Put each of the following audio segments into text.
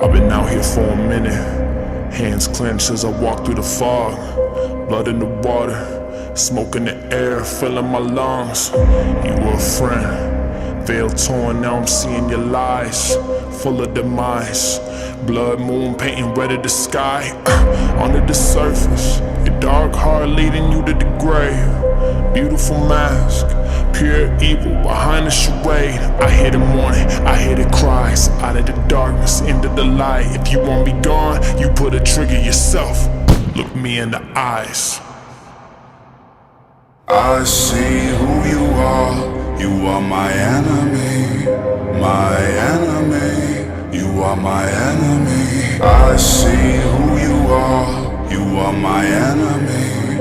I've been out here for a minute, hands clenched as I walk through the fog. Blood in the water, smoke in the air, filling my lungs. You were a friend, veil torn, now I'm seeing your lies, full of demise. Blood moon painting red of the sky, under the surface, your dark heart leading you to the grave. Beautiful mask, pure evil behind the charade. I hear the mourning, I hear the cries, out of the darkness, into the light. If you want me gone, you put a trigger yourself. Look me in the eyes. I see who you are. You are my enemy, my enemy. You are my enemy. I see who you are. You are my enemy,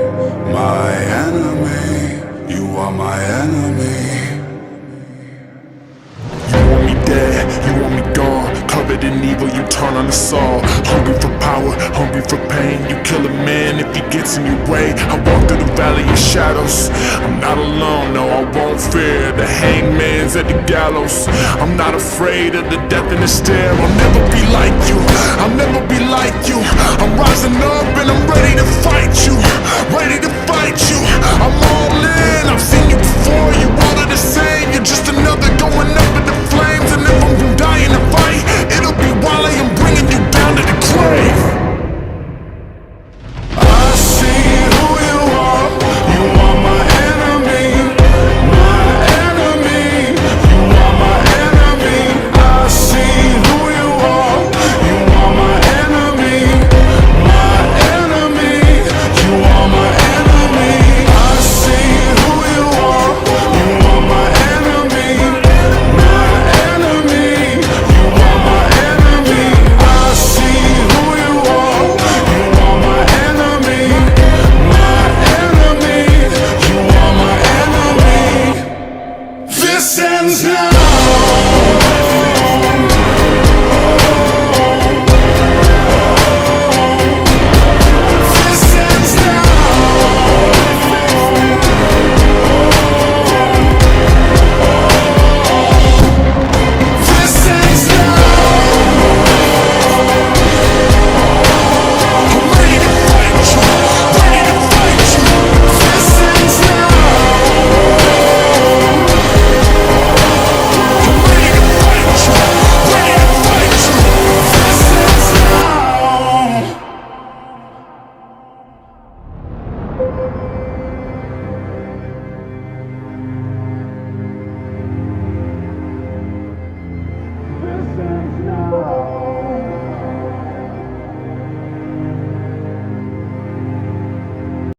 my enemy. You are my enemy. You want me dead, you want me gone, covered in evil, you turn on us all. Hungry for power, hungry for pain. You kill a man if he gets in your way. I walk through the valley of shadows. I'm not alone, no, I won't fear. The hangman's at the gallows. I'm not afraid of the death in the stare. I'll never be like you, I'll never be like you. I'm rising up and I'm ready to fight you, ready to fight you. I'm all in, I've seen you before, you all are the same. You're just another going up.